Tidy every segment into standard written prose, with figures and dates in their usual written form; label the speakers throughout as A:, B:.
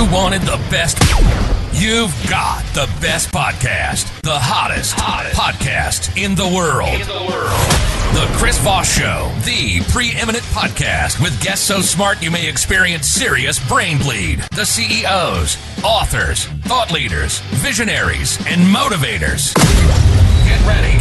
A: You wanted the best. You've got the best podcast. The hottest podcast in the world. The Chris Voss Show, the preeminent podcast with guests so smart you may experience serious brain bleed. The CEOs, authors, thought leaders, visionaries, and motivators.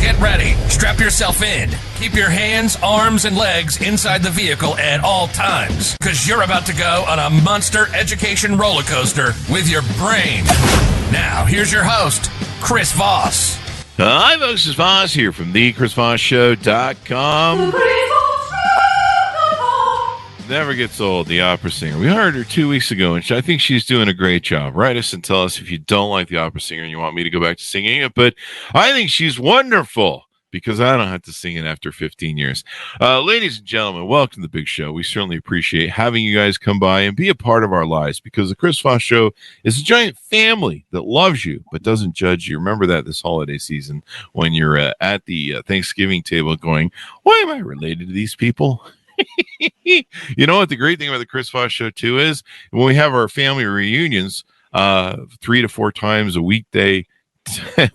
A: Get ready. Strap yourself in. Keep your hands, arms, and legs inside the vehicle at all times, because you're about to go on a monster education roller coaster with your brain. Now, here's your host, Chris Voss.
B: Hi, folks. It's Voss here from thechrisvossshow.com. Never gets old, the opera singer. We heard her 2 weeks ago, and I think she's doing a great job. Write us and tell us if you don't like the opera singer and you want me to go back to singing it. But I think she's wonderful because I don't have to sing it after 15 years. Ladies and gentlemen, welcome to the big show. We certainly appreciate having you guys come by and be a part of our lives, because the Chris Voss Show is a giant family that loves you but doesn't judge you. Remember that this holiday season when you're at the Thanksgiving table going, why am I related to these people? You know what the great thing about the Chris Voss Show too is? When we have our family reunions 3 to 4 times a weekday,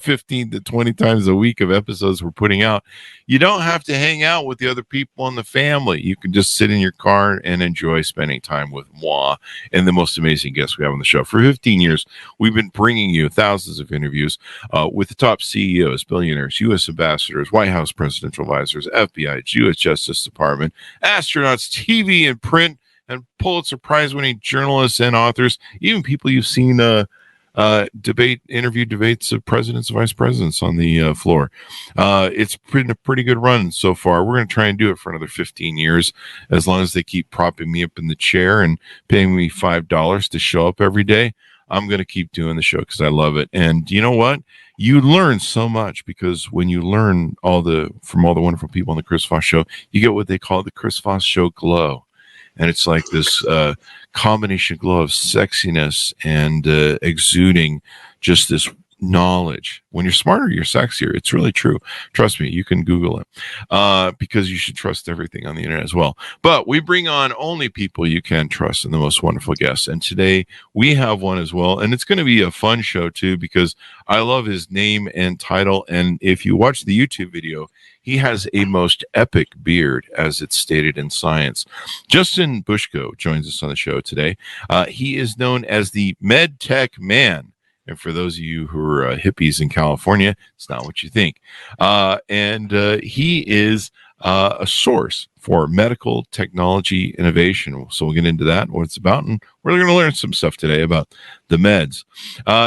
B: 15 to 20 times a week of episodes we're putting out, you don't have to hang out with the other people in the family. You can just sit in your car and enjoy spending time with moi and the most amazing guests we have on the show. For 15 years, we've been bringing you thousands of interviews with the top CEOs, billionaires, U.S. ambassadors, White House presidential advisors, FBI, U.S. Justice Department, astronauts, TV and print, and Pulitzer Prize-winning journalists and authors, even people you've seen interview debates of presidents and vice presidents on the floor. It's been a pretty good run so far. We're going to try and do it for another 15 years, as long as they keep propping me up in the chair and paying me $5 to show up every day. I'm going to keep doing the show because I love it. And you know what? You learn so much, because when you learn from all the wonderful people on the Chris Voss Show, you get what they call the Chris Voss Show glow. And it's like this combination glow of sexiness and exuding just this knowledge. When you're smarter, you're sexier. It's really true. Trust me, you can Google it because you should trust everything on the internet as well. But we bring on only people you can trust and the most wonderful guests. And today we have one as well. And it's going to be a fun show too, because I love his name and title. And if you watch the YouTube video, he has a most epic beard, as it's stated in science. Justin Bushko joins us on the show today. He is known as the MedTechMan. And for those of you who are hippies in California, it's not what you think. And he is a source for medical technology innovation. So we'll get into that, what it's about, and we're going to learn some stuff today about the meds.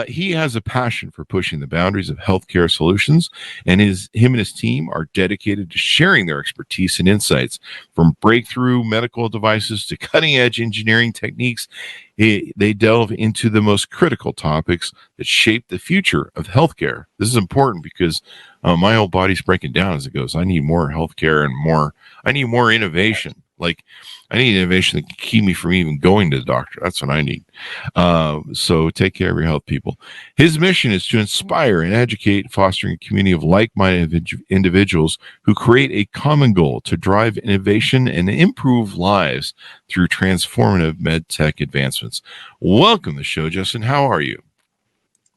B: He has a passion for pushing the boundaries of healthcare solutions, and him and his team are dedicated to sharing their expertise and insights. From breakthrough medical devices to cutting-edge engineering techniques, they delve into the most critical topics that shape the future of healthcare. This is important because my whole body's breaking down as it goes. I need more healthcare and I need more innovation. Like, I need innovation that can keep me from even going to the doctor. That's what I need. So take care of your health, people. His mission is to inspire and educate, fostering a community of like-minded individuals who create a common goal to drive innovation and improve lives through transformative med tech advancements. Welcome to the show, Justin. How are you?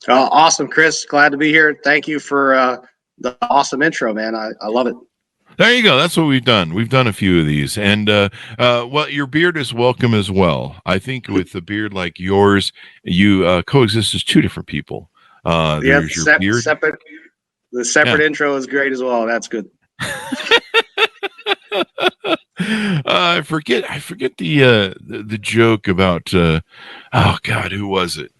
C: Awesome, Chris. Glad to be here. Thank you for the awesome intro, man. I love it.
B: There you go. That's what we've done. We've done a few of these. And, well, your beard is welcome as well. I think with a beard like yours, you coexist as two different people. There's your beard.
C: The separate intro is great as well. That's good.
B: I forget the joke about, oh God, who was it?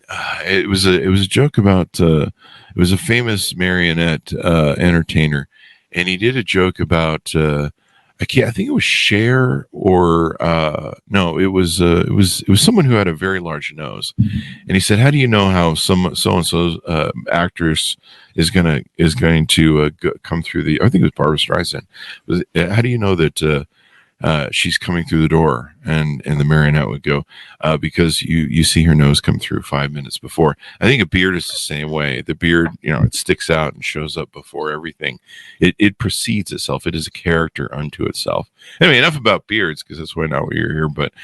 B: It was a joke about, it was a famous marionette entertainer. And he did a joke about I think it was Cher or no, it was someone who had a very large nose, and he said, "How do you know how so and so's actress is going to come through the?" I think it was Barbara Streisand. How do you know that she's coming through the door? And the marionette would go, because you see her nose come through 5 minutes before. I think a beard is the same way. The beard, it sticks out and shows up before everything. It precedes itself. It is a character unto itself. Anyway, enough about beards, because that's why not what you're here. But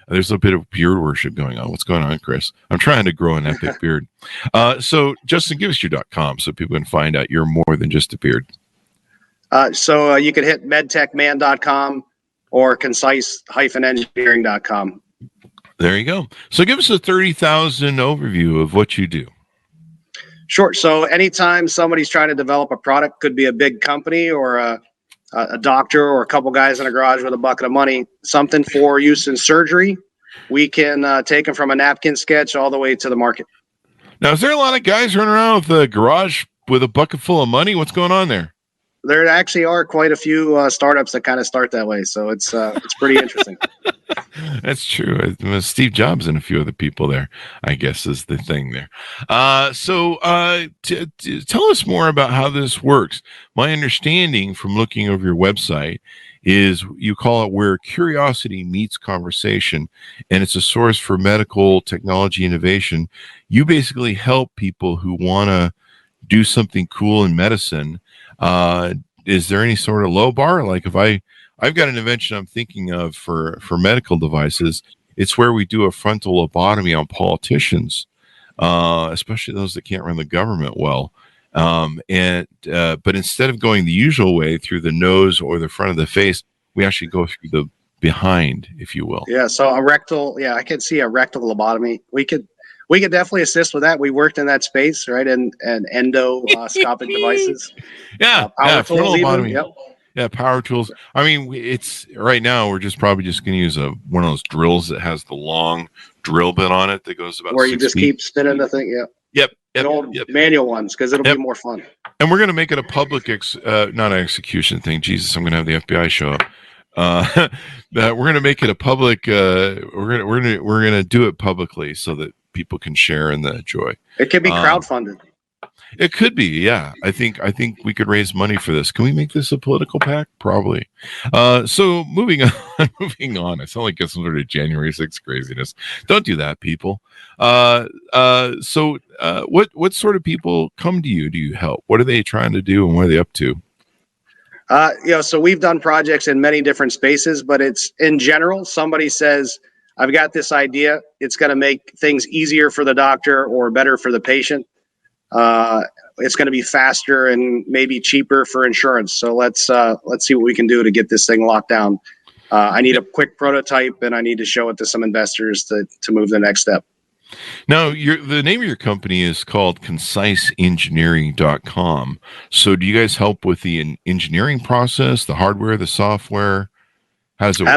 B: There's a bit of beard worship going on. What's going on, Chris? I'm trying to grow an epic beard. So Justin, give us your .com so people can find out you're more than just a beard.
C: So you can hit medtechman.com or concise-engineering.com.
B: There you go. So give us a 30,000 overview of what you do.
C: Sure. So anytime somebody's trying to develop a product, could be a big company or a doctor or a couple guys in a garage with a bucket of money, something for use in surgery, we can take them from a napkin sketch all the way to the market.
B: Now, is there a lot of guys running around with a garage with a bucket full of money? What's going on there?
C: There actually are quite a few startups that kind of start that way. So it's pretty interesting.
B: That's true. Steve Jobs and a few other people there, I guess, is the thing there. So tell us more about how this works. My understanding from looking over your website is you call it where curiosity meets conversation, and it's a source for medical technology innovation. You basically help people who want to do something cool in medicine. Is there any sort of low bar? Like if I've got an invention I'm thinking of for medical devices, it's where we do a frontal lobotomy on politicians, especially those that can't run the government well. But instead of going the usual way through the nose or the front of the face, we actually go through the behind, if you will.
C: Yeah. So I could see a rectal lobotomy. We could definitely assist with that. We worked in that space, right? And endoscopic devices.
B: Yeah.
C: Power tools even. Yep.
B: Yeah, power tools. I mean, it's right now we're probably just going to use one of those drills that has the long drill bit on it that goes about
C: where you
B: 6
C: just
B: feet.
C: keep spinning the thing. Yeah.
B: Yep.
C: Old manual ones, because it'll be more fun.
B: And we're going to make it a public, not an execution thing. Jesus, I'm going to have the FBI show up. We're going to make it a public. We're going to do it publicly so that people can share in the joy.
C: It can be crowdfunded.
B: It could be, yeah. I think we could raise money for this. Can we make this a political PAC? Probably. So moving on. I sound like some sort of January 6th craziness. Don't do that, people. What sort of people come to you? Do you help? What are they trying to do, and what are they up to?
C: So we've done projects in many different spaces, but it's in general, somebody says, I've got this idea. It's going to make things easier for the doctor or better for the patient. It's going to be faster and maybe cheaper for insurance. So let's see what we can do to get this thing locked down. I need a quick prototype, and I need to show it to some investors to move the next step.
B: Now, the name of your company is called ConciseEngineering.com. So do you guys help with the engineering process, the hardware, the software? How does it work?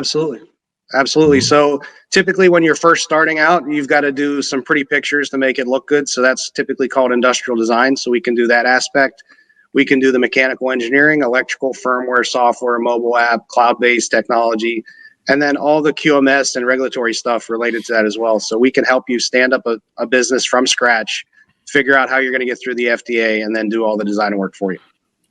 C: Absolutely. Mm-hmm. So typically when you're first starting out, you've got to do some pretty pictures to make it look good. So that's typically called industrial design. So we can do that aspect. We can do the mechanical engineering, electrical, firmware, software, mobile app, cloud-based technology, and then all the QMS and regulatory stuff related to that as well. So we can help you stand up a business from scratch, figure out how you're going to get through the FDA, and then do all the design work for you.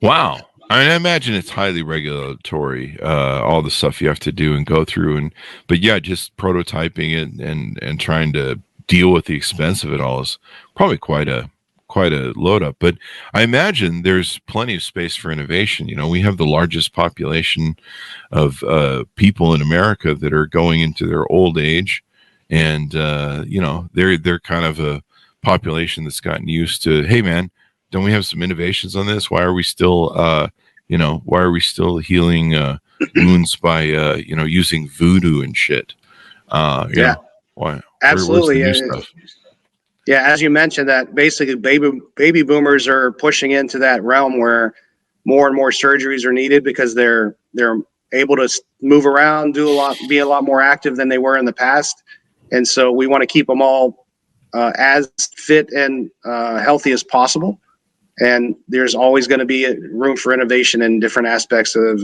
B: Wow. I mean, I imagine it's highly regulatory, all the stuff you have to do and go through. But yeah, just prototyping it and trying to deal with the expense of it all is probably quite a load up. But I imagine there's plenty of space for innovation. You know, we have the largest population of people in America that are going into their old age. And, they're kind of a population that's gotten used to, hey, man, don't we have some innovations on this? Why are we still, healing wounds by, using voodoo and shit? Why?
C: Absolutely.
B: Where's the new stuff?
C: Yeah, as you mentioned, that basically baby boomers are pushing into that realm where more and more surgeries are needed because they're able to move around, be a lot more active than they were in the past, and so we want to keep them all as fit and healthy as possible. And there's always going to be room for innovation in different aspects of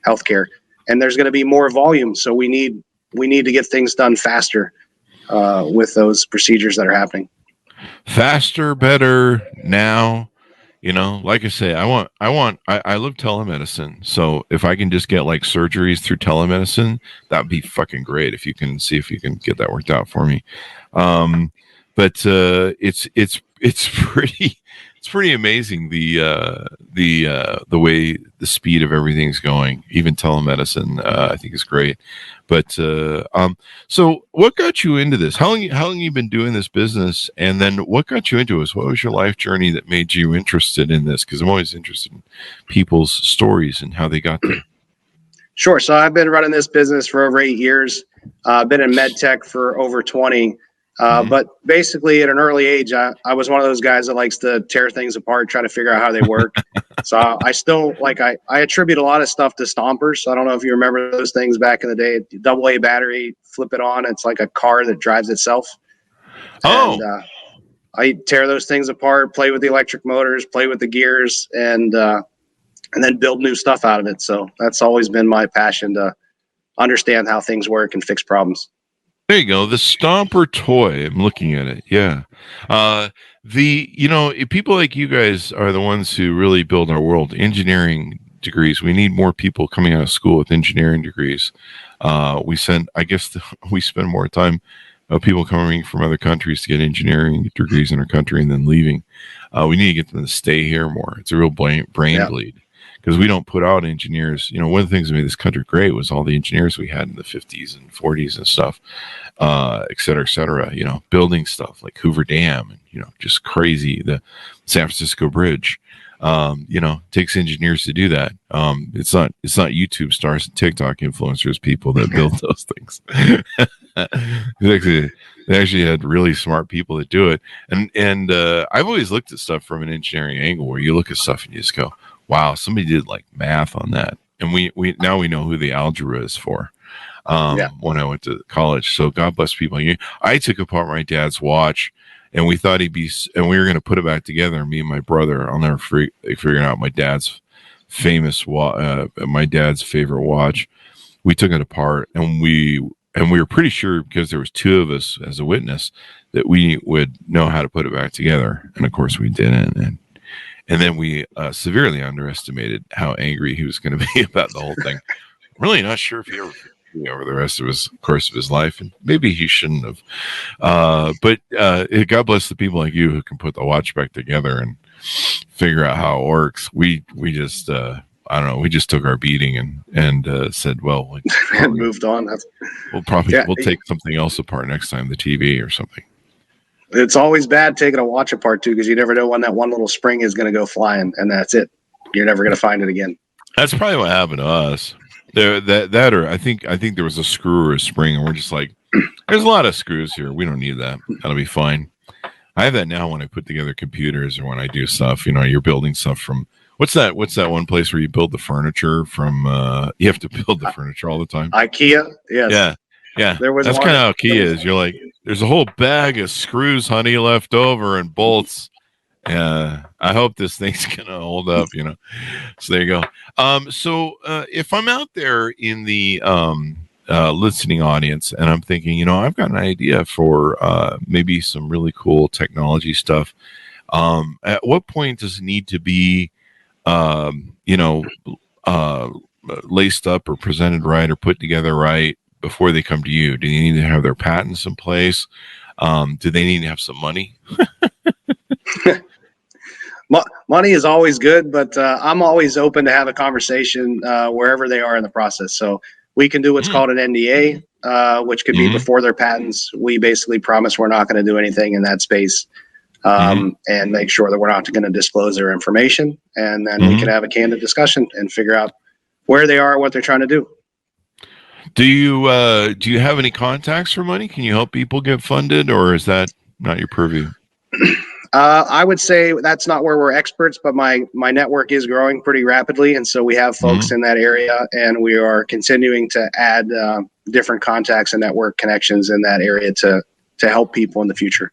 C: healthcare, and there's going to be more volume. So we need to get things done faster with those procedures that are happening.
B: Faster, better now. Like I say, I love telemedicine. So if I can just get like surgeries through telemedicine, that'd be fucking great. If you can get that worked out for me. But it's pretty. It's pretty amazing the way the speed of everything's going. Even telemedicine, I think, is great. But so what got you into this? How long you been doing this business? And then what got you into this? What was your life journey that made you interested in this? Because I'm always interested in people's stories and how they got there.
C: Sure. So I've been running this business for over 8 years. I've been in MedTech for over 20. But basically, at an early age, I was one of those guys that likes to tear things apart, try to figure out how they work. So I still I attribute a lot of stuff to stompers. I don't know if you remember those things back in the day. AA battery, flip it on. It's like a car that drives itself.
B: Oh.
C: And, I tear those things apart, play with the electric motors, play with the gears, and then build new stuff out of it. So that's always been my passion, to understand how things work and fix problems.
B: There you go. The Stomper toy. I'm looking at it. Yeah. People like you guys are the ones who really build our world. Engineering degrees. We need more people coming out of school with engineering degrees. We spend more time of people coming from other countries to get engineering degrees in our country and then leaving. We need to get them to stay here more. It's a real brain bleed. Because we don't put out engineers. One of the things that made this country great was all the engineers we had in the 50s and 40s and stuff, et cetera, building stuff like Hoover Dam and, just crazy, the San Francisco Bridge. Takes engineers to do that. It's not YouTube stars and TikTok influencers, people that build those things. They actually had really smart people that do it. And I've always looked at stuff from an engineering angle, where you look at stuff and you just go, wow, somebody did like math on that. And we now we know who the algebra is for. When I went to college. So God bless people. I took apart my dad's watch, and we thought and we were going to put it back together. Me and my brother, I'll never figure out my dad's my dad's favorite watch. We took it apart, and we were pretty sure, because there was two of us as a witness, that we would know how to put it back together. And of course we didn't. And then we severely underestimated how angry he was going to be about the whole thing. I'm really not sure if he ever over the rest of his course of his life, and maybe he shouldn't have. But God bless the people like you who can put the watch back together and figure out how it works. We just I don't know. We just took our beating and said, well,
C: and moved on.
B: We'll take something else apart next time, the TV or something.
C: It's always bad taking a watch apart too, because you never know when that one little spring is going to go flying, and that's it. You're never going to find it again.
B: That's probably what happened to us. Or I think there was a screw or a spring, and we're just like, there's a lot of screws here. We don't need that. That'll be fine. I have that now when I put together computers or when I do stuff. You're building stuff from what's that one place where you build the furniture from? You have to build the furniture all the time.
C: IKEA. Yes.
B: Yeah. That's kind of how IKEA is. You're like, there's a whole bag of screws, honey, left over, and bolts. I hope this thing's gonna hold up, So there you go. So if I'm out there in the listening audience and I'm thinking, I've got an idea for maybe some really cool technology stuff. At what point does it need to be, laced up or presented right or put together right before they come to you? Do they need to have their patents in place? Do they need to have some money?
C: Money is always good, but I'm always open to have a conversation wherever they are in the process. So we can do what's called an NDA, which could be before their patents. We basically promise we're not going to do anything in that space, and make sure that we're not going to disclose their information. And then we can have a candid discussion and figure out where they are, what they're trying to do.
B: Do you have any contacts for money? Can you help people get funded, or is that not your purview?
C: I would say that's not where we're experts, but my network is growing pretty rapidly. And so we have folks in that area, and we are continuing to add different contacts and network connections in that area to help people in the future.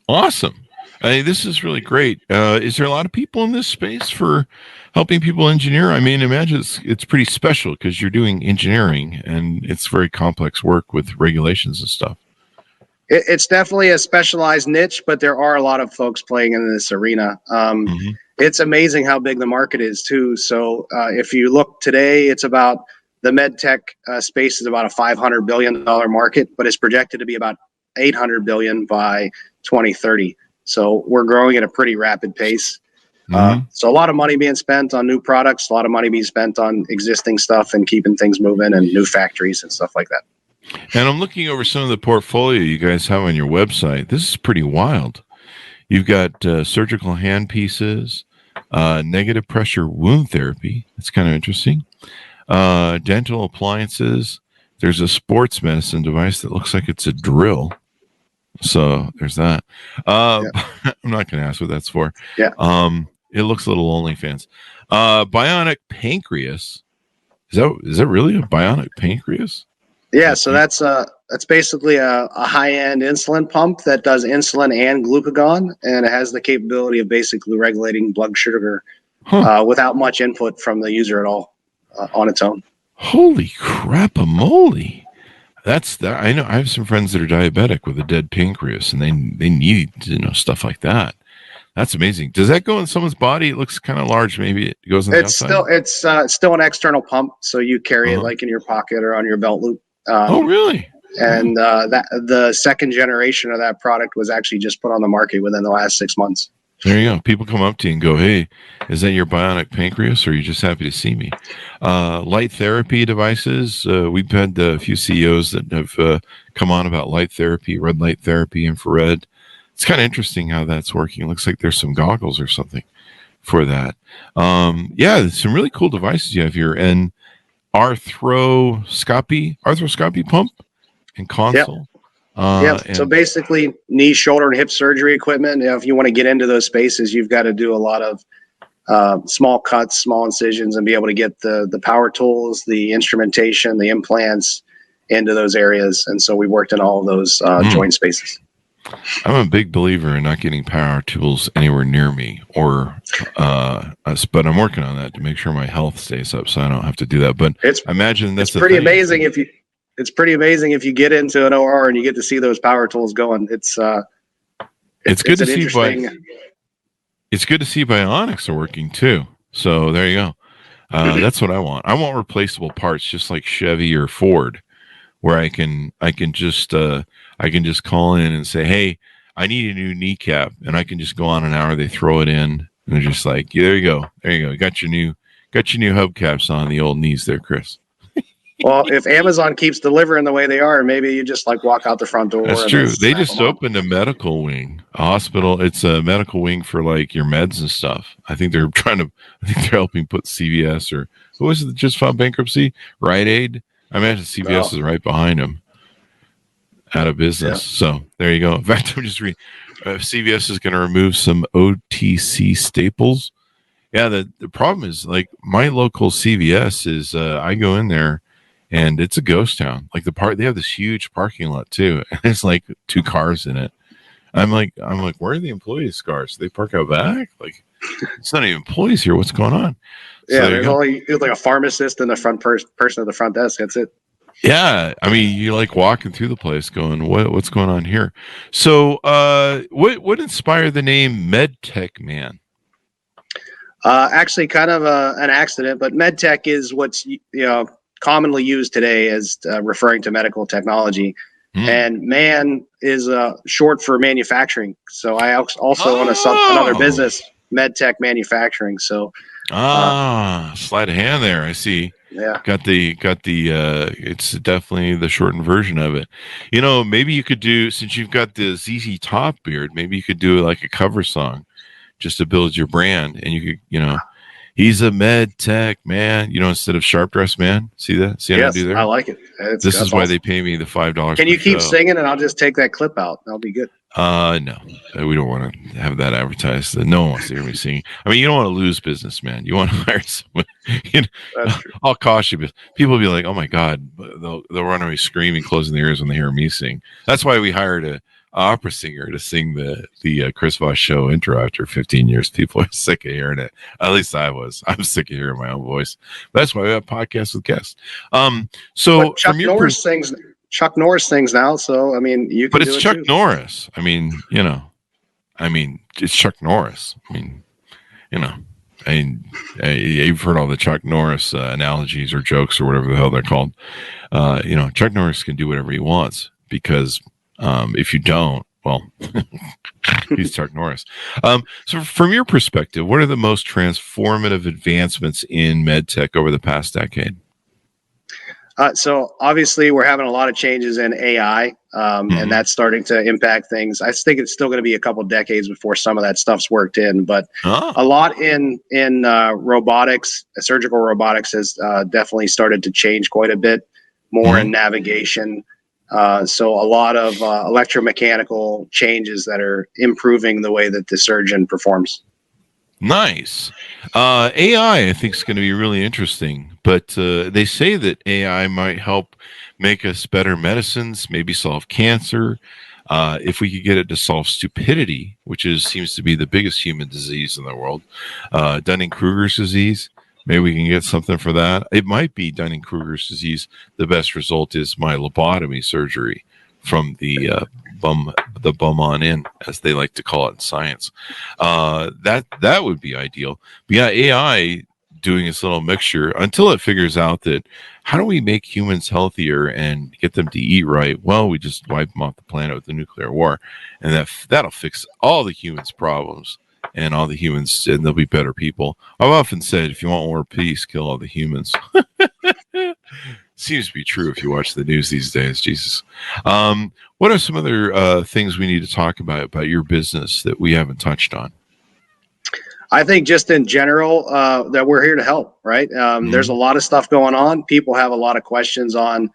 B: Awesome. This is really great. Is there a lot of people in this space for helping people engineer? I mean, imagine it's pretty special because you're doing engineering and it's very complex work with regulations and stuff.
C: It's definitely a specialized niche, but there are a lot of folks playing in this arena. It's amazing how big the market is too. So if you look today, it's about the medtech space is about a $500 billion market, but it's projected to be about $800 billion by 2030. So we're growing at a pretty rapid pace.
B: Mhm.
C: So a lot of money being spent on new products, a lot of money being spent on existing stuff and keeping things moving and new factories and stuff like that.
B: And I'm looking over some of the portfolio you guys have on your website. This is pretty wild. You've got surgical hand pieces, negative pressure wound therapy. That's kind of interesting. Dental appliances. There's a sports medicine device that looks like it's a drill. So there's that. I'm not going to ask what that's for.
C: Yeah.
B: It looks a little OnlyFans. Bionic pancreas. Is that really a bionic pancreas?
C: Yeah, so that's basically a high-end insulin pump that does insulin and glucagon, and it has the capability of basically regulating blood sugar without much input from the user at all on its own.
B: Holy crap-a-moly. That's that. I know I have some friends that are diabetic with a dead pancreas, and they need stuff like that. That's amazing. Does that go in someone's body? It looks kind of large. Maybe it goes in the outside.
C: It's still an external pump, so you carry it like in your pocket or on your belt loop.
B: Oh, really?
C: And that the second generation of that product was actually just put on the market within the last 6 months.
B: There you go. People come up to you and go, "Hey, is that your bionic pancreas, or are you just happy to see me?" Light therapy devices. We've had a few CEOs that have come on about light therapy, red light therapy, infrared. It's kind of interesting how that's working. It looks like there's some goggles or something for that. Yeah, there's some really cool devices you have here. And arthroscopy pump and console.
C: So basically knee, shoulder, and hip surgery equipment. If you want to get into those spaces, you've got to do a lot of small cuts, small incisions, and be able to get the power tools, the instrumentation, the implants into those areas. And so we worked in all of those joint spaces.
B: I'm a big believer in not getting power tools anywhere near me, or but I'm working on that to make sure my health stays up, so I don't have to do that. But I imagine that's
C: pretty amazing if you. It's pretty amazing if you get into an OR and you get to see those power tools going. It's good to see.
B: It's good to see bionics are working too. So there you go. That's what I want. I want replaceable parts, just like Chevy or Ford, where I can just call in and say, "Hey, I need a new kneecap," and I can just go on an hour. They throw it in, and they're just like, "Yeah, there you go. Got your new hubcaps on the old knees there, Chris."
C: Well, if Amazon keeps delivering the way they are, maybe you just like walk out the front door.
B: That's true. They just opened a medical wing, a hospital. It's a medical wing for like your meds and stuff. I think they're helping put CVS, or who was it that just filed bankruptcy? Rite Aid. I imagine CVS is right behind them, out of business. Yeah. So there you go. In fact, I'm just reading. CVS is going to remove some OTC staples. Yeah, the problem is, like, my local CVS is I go in there and it's a ghost town. Like they have this huge parking lot too, and there's like 2 cars in it. I'm like, where are the employees' cars? They park out back. Like, it's not even employees here. What's going on?
C: Yeah, there's only like a pharmacist and the front person at the front desk. That's it.
B: Yeah, I mean, you're like walking through the place, going, "What's going on here?" So, what inspired the name MedTechMan?
C: Actually, kind of an accident, but medtech is what's commonly used today as referring to medical technology, and man is short for manufacturing. So I also own another business, MedTech Manufacturing. So
B: sleight of hand there. I see.
C: Yeah,
B: got the. It's definitely the shortened version of it. Maybe you could do, since you've got the ZZ Top beard, maybe you could do like a cover song, just to build your brand, and you could, he's a med tech man, instead of sharp dress man. See that? See what I do there?
C: I like it.
B: This is why they pay me the $5.
C: Can you keep singing, and I'll just take that clip out? That'll be good.
B: No, we don't want to have that advertised. No one wants to hear me singing. I mean, you don't want to lose business, man. You want to hire someone. That's true. I'll cost you. People will be like, "Oh my God," they'll run away screaming, closing their ears when they hear me sing. That's why we hired a opera singer to sing the Chris Voss show intro after 15 years. People are sick of hearing it. At least I was. I'm sick of hearing my own voice. That's why we have podcasts with guests. So
C: Chuck Norris sings now. So I mean, you can.
B: But it's Chuck Norris. I mean, it's Chuck Norris. I mean, you've heard all the Chuck Norris analogies or jokes or whatever the hell they're called. Chuck Norris can do whatever he wants, because if you don't, Well, he's Chuck Norris. So from your perspective, what are the most transformative advancements in medtech over the past decade?
C: So obviously we're having a lot of changes in AI, and that's starting to impact things. I think it's still going to be a couple decades before some of that stuff's worked in, but a lot in robotics, surgical robotics has definitely started to change quite a bit more in navigation. So a lot of electromechanical changes that are improving the way that the surgeon performs.
B: Nice. AI, I think, is going to be really interesting, but they say that AI might help make us better medicines, maybe solve cancer. If we could get it to solve stupidity, which seems to be the biggest human disease in the world, Dunning-Kruger's disease, maybe we can get something for that. It might be Dunning-Kruger's disease. The best result is my lobotomy surgery from the bum on in, as they like to call it in science. That would be ideal. But yeah, AI doing its little mixture until it figures out that how do we make humans healthier and get them to eat right? Well, we just wipe them off the planet with the nuclear war, and that'll fix all the humans' problems. And all the humans, and they'll be better people. I've often said, if you want more peace, kill all the humans. Seems to be true if you watch the news these days. Jesus. What are some other things we need to talk about your business that we haven't touched on?
C: I think just in general that we're here to help, right? There's a lot of stuff going on. People have a lot of questions on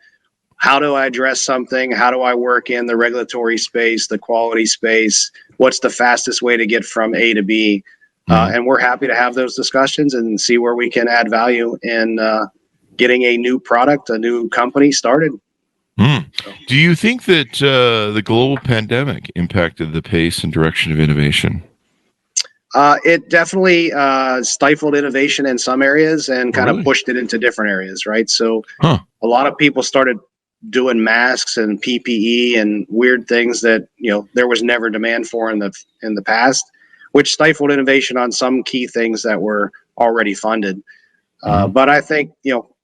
C: how do I address something? How do I work in the regulatory space, the quality space? What's the fastest way to get from A to B? And we're happy to have those discussions and see where we can add value in getting a new product, a new company started.
B: Do you think that the global pandemic impacted the pace and direction of innovation?
C: It definitely stifled innovation in some areas and kind of pushed it into different areas, right? So a lot of people started doing masks and PPE and weird things that there was never demand for in the past, which stifled innovation on some key things that were already funded. But I think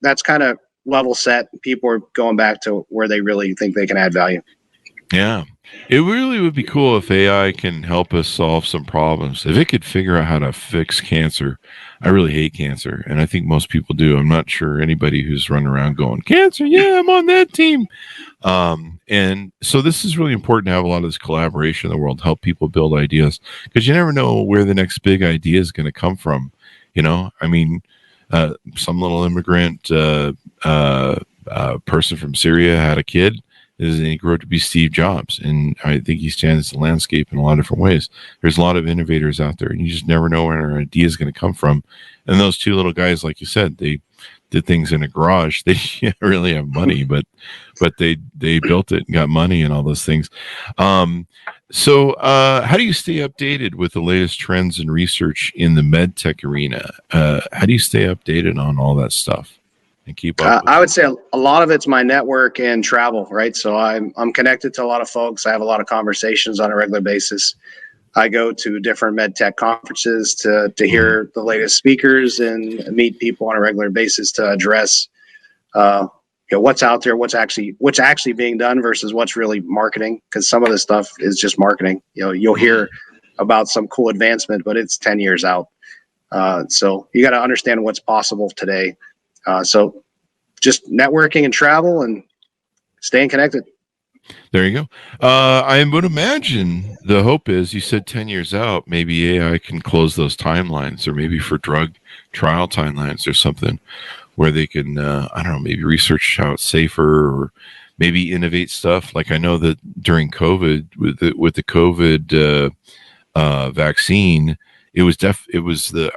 C: that's kind of level set. People are going back to where they really think they can add value.
B: Yeah, it really would be cool if AI can help us solve some problems. If it could figure out how to fix cancer. I really hate cancer, and I think most people do. I'm not sure anybody who's running around going, cancer, yeah, I'm on that team. And so this is really important to have a lot of this collaboration in the world, help people build ideas, because you never know where the next big idea is going to come from. I mean, some little immigrant person from Syria had a kid, and he grew up to be Steve Jobs. And I think he stands the landscape in a lot of different ways. There's a lot of innovators out there, and you just never know where an idea is going to come from. And those two little guys, like you said, they did things in a garage. They didn't really have money, but they built it and got money and all those things. So how do you stay updated with the latest trends and research in the medtech arena? How do you stay updated on all that stuff and keep up?
C: I would say a lot of it's my network and travel, right? So I'm connected to a lot of folks. I have a lot of conversations on a regular basis. I go to different medtech conferences to hear the latest speakers and meet people on a regular basis to address what's out there, what's actually being done versus what's really marketing. Because some of this stuff is just marketing. You'll hear about some cool advancement, but it's 10 years out. So you got to understand what's possible today. So just networking and travel and staying connected.
B: There you go. I would imagine the hope is, you said 10 years out, maybe AI can close those timelines, or maybe for drug trial timelines or something where they can, I don't know, maybe research how it's safer, or maybe innovate stuff. Like I know that during COVID, with the COVID vaccine, it was I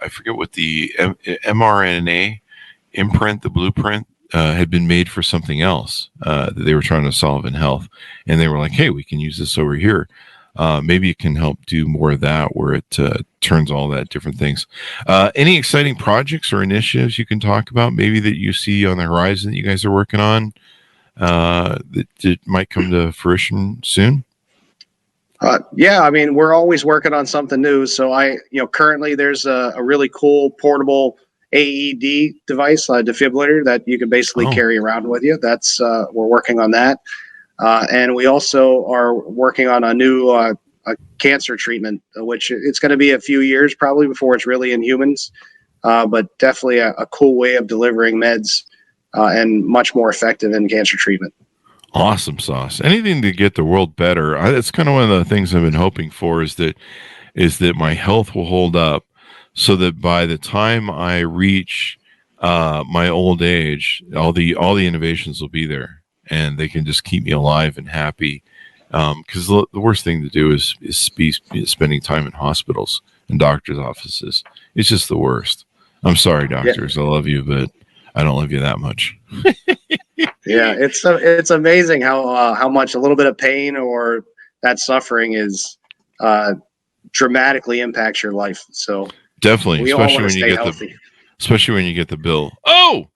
B: forget what the mRNA imprint, the blueprint, had been made for something else that they were trying to solve in health. And they were like, hey, we can use this over here. Maybe it can help do more of that, where it turns all that different things. Any exciting projects or initiatives you can talk about, maybe that you see on the horizon that you guys are working on that might come to fruition soon?
C: Yeah, I mean, we're always working on something new. So currently there's a really cool portable AED device, a defibrillator that you can basically carry around with you. That's we're working on that. And we also are working on a new a cancer treatment, which it's going to be a few years probably before it's really in humans, but definitely a cool way of delivering meds and much more effective in cancer treatment.
B: Awesome sauce. Anything to get the world better. That's kind of one of the things I've been hoping for is that my health will hold up so that by the time I reach my old age, all the innovations will be there and they can just keep me alive and happy. Because the worst thing to do is spending time in hospitals and doctors' offices. It's just the worst. I'm sorry, doctors. Yeah. I love you, but I don't love you that much.
C: Yeah, it's amazing how much a little bit of pain or that suffering is dramatically impacts your life. So
B: definitely, especially when you get the bill. Oh,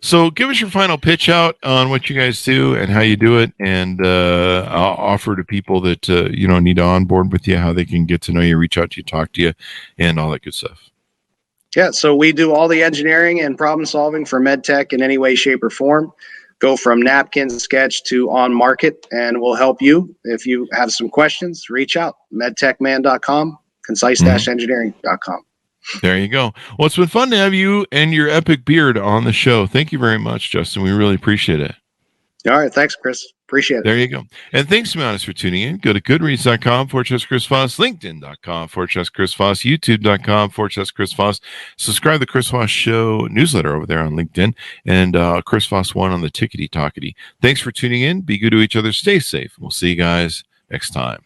B: so give us your final pitch out on what you guys do and how you do it, and I'll offer to people that need to onboard with you how they can get to know you, reach out to you, talk to you, and all that good stuff.
C: Yeah, so we do all the engineering and problem solving for MedTech in any way, shape, or form. Go from napkin sketch to on market, and we'll help you. If you have some questions, reach out. MedTechMan.com, Concise-Engineering.com.
B: There you go. Well, it's been fun to have you and your epic beard on the show. Thank you very much, Justin. We really appreciate it.
C: All right. Thanks, Chris. Appreciate it.
B: There you go. And thanks to my audience for tuning in. Go to goodreads.com/Chris Voss, LinkedIn.com/Chris Voss, YouTube.com/Chris Voss. Subscribe to the Chris Voss Show newsletter over there on LinkedIn, and Chris Voss 1 on the Tickety Talkety. Thanks for tuning in. Be good to each other. Stay safe. We'll see you guys next time.